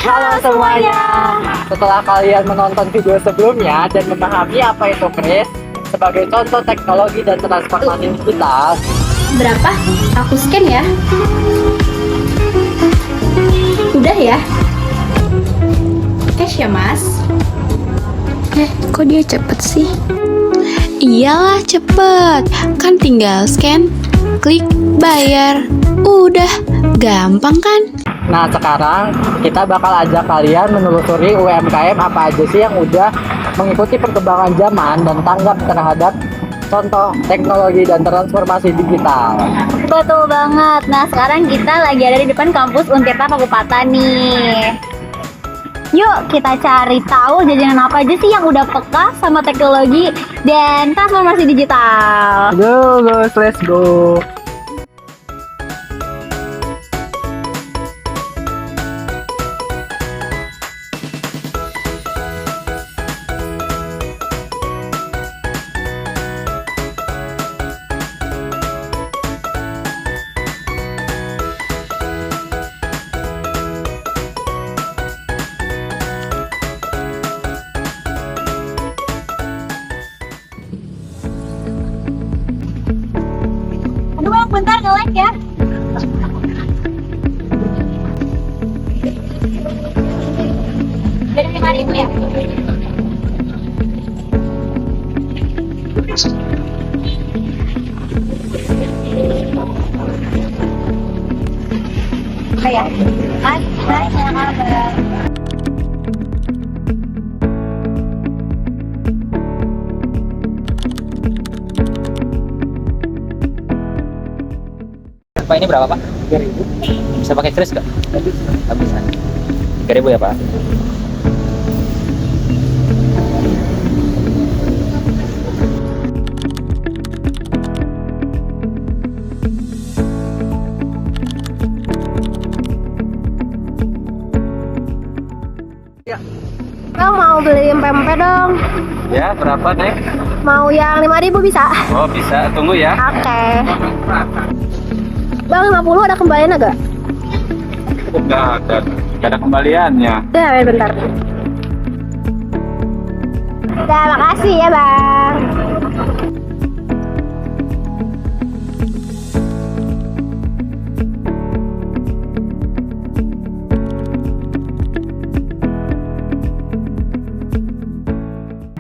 Halo semuanya. Setelah kalian menonton video sebelumnya dan memahami apa itu kris sebagai contoh teknologi dan transformasi digital. Berapa? Aku scan ya. Udah ya? Cash ya, Mas? Kok dia cepet sih? Iyalah cepet, kan tinggal scan, klik, bayar. Udah, gampang kan? Nah sekarang kita bakal ajak kalian menelusuri UMKM apa aja sih yang udah mengikuti perkembangan zaman dan tanggap terhadap contoh teknologi dan transformasi digital. Betul banget. Nah, sekarang kita lagi ada di depan kampus Untirta Pakupatan nih. Yuk kita cari tahu jajanan apa aja sih yang udah peka sama teknologi dan transformasi digital. Yo guys, let's go. Aduh bang, bentar nge-like ya. Beda 5.000 ya? Kayak, hai, apa kabar? Pak ini berapa Pak? 3.000. Bisa pakai kris nggak? Nggak bisa. 3.000 ya Pak? Bang mau beli pempek dong. Ya berapa Neng? Mau yang 5.000 bisa? Oh bisa, tunggu ya. Oke. Bang 50 ada kembalian agak? Nggak ada kembaliannya. Udah, bentar. Udah, makasih ya bang.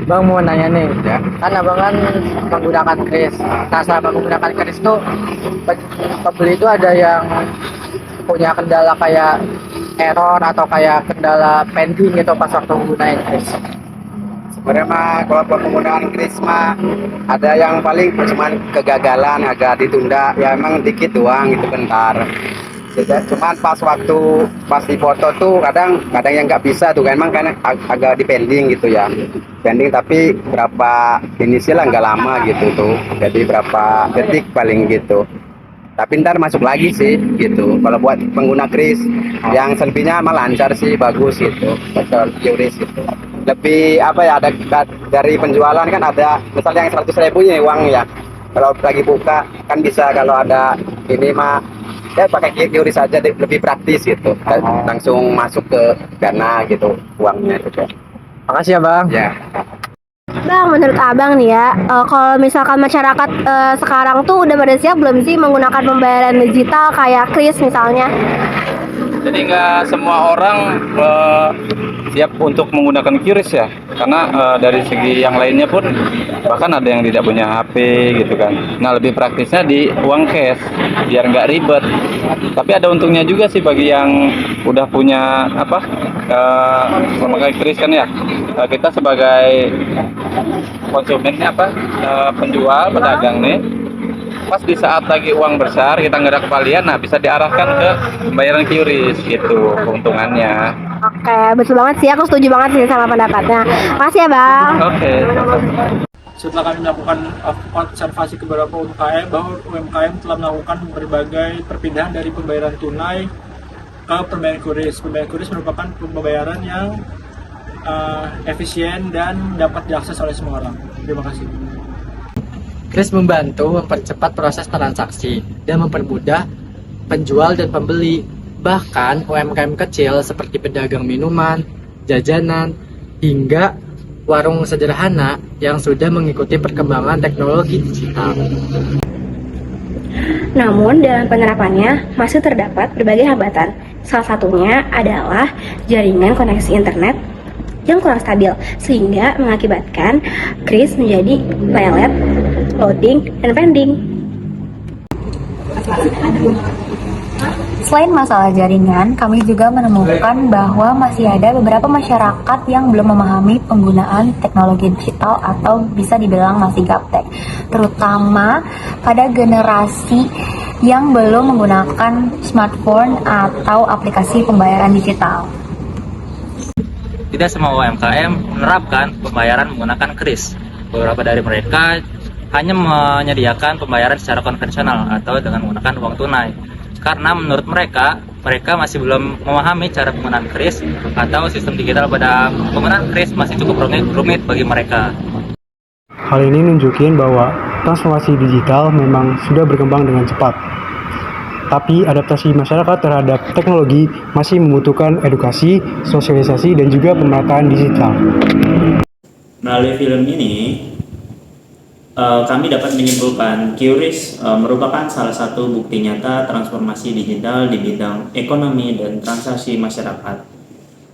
Bang mau nanya nih, kan abang kan menggunakan kris. Nah selama menggunakan kris tuh pembeli itu ada yang punya kendala kayak error atau kayak kendala pending gitu pas waktu menggunakan kris. Sebenarnya mah kalau penggunaan kris mah ada yang paling cuman kegagalan agak ditunda ya emang dikit doang gitu bentar. Cuman pas dipoto tuh kadang yang nggak bisa tuh kan emang kan agak di pending gitu ya, pending tapi berapa ini sih lah nggak lama gitu tuh, jadi berapa detik paling gitu, tapi ntar masuk lagi sih gitu. Kalau buat pengguna kris yang selebihnya malah lancar sih, bagus gitu, betul QRIS gitu. Lebih apa ya, ada dari penjualan kan ada misalnya yang 100.000 ya uang ya, kalau lagi buka kan bisa, kalau ada ini mah ya pakai QRIS saja lebih praktis gitu, langsung masuk ke Dana gitu uangnya gitu. Makasih ya bang. Ya. Bang, menurut abang nih ya, kalau misalkan masyarakat sekarang tuh udah pada siap belum sih menggunakan pembayaran digital kayak kris misalnya? Jadi nggak semua orang siap untuk menggunakan QRIS ya, karena dari segi yang lainnya pun bahkan ada yang tidak punya HP gitu kan. Nah lebih praktisnya di uang cash biar nggak ribet. Tapi ada untungnya juga sih bagi yang udah punya memakai QRIS kan ya. Kita sebagai konsumennya penjual, pedagang nih, pas di saat lagi uang besar kita nggak ada kembalian, nah bisa diarahkan ke pembayaran QRIS gitu keuntungannya. Oke, betul banget sih, aku setuju banget sih sama pendapatnya. Makasih ya bang. Oke. Setelah kami melakukan observasi ke beberapa UMKM, bahwa UMKM telah melakukan berbagai perpindahan dari pembayaran tunai ke pembayaran QRIS. Pembayaran QRIS merupakan pembayaran yang efisien dan dapat diakses oleh semua orang. Terima kasih. Kris membantu mempercepat proses transaksi dan mempermudah penjual dan pembeli Bahkan UMKM kecil seperti pedagang minuman, jajanan, hingga warung sederhana yang sudah mengikuti perkembangan teknologi digital. Namun dalam penerapannya masih terdapat berbagai hambatan. Salah satunya adalah jaringan koneksi internet yang kurang stabil sehingga mengakibatkan kris menjadi lelet, loading, dan pending. Selain masalah jaringan, kami juga menemukan bahwa masih ada beberapa masyarakat yang belum memahami penggunaan teknologi digital atau bisa dibilang masih gaptek, terutama pada generasi yang belum menggunakan smartphone atau aplikasi pembayaran digital. Tidak semua UMKM menerapkan pembayaran menggunakan kris. Beberapa dari mereka hanya menyediakan pembayaran secara konvensional atau dengan menggunakan uang tunai. Karena menurut mereka masih belum memahami cara penggunaan kris atau sistem digital pada penggunaan kris masih cukup rumit bagi mereka. Hal ini nunjukin bahwa transformasi digital memang sudah berkembang dengan cepat. Tapi adaptasi masyarakat terhadap teknologi masih membutuhkan edukasi, sosialisasi, dan juga pemerataan digital. Melalui film ini, kami dapat menyimpulkan QRIS merupakan salah satu bukti nyata transformasi digital di bidang ekonomi dan transaksi masyarakat.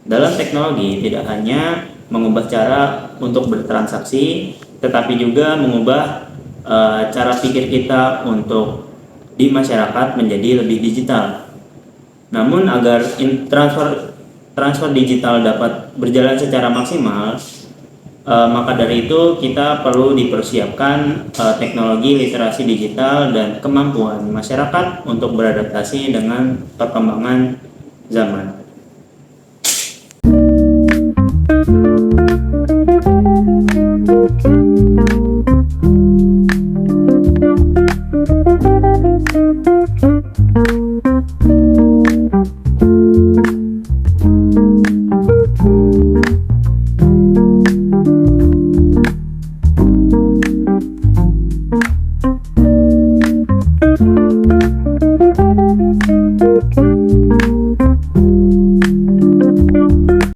Dalam teknologi tidak hanya mengubah cara untuk bertransaksi, tetapi juga mengubah cara pikir kita untuk di masyarakat menjadi lebih digital. Namun agar transfer digital dapat berjalan secara maksimal, maka dari itu kita perlu dipersiapkan teknologi literasi digital dan kemampuan masyarakat untuk beradaptasi dengan perkembangan zaman.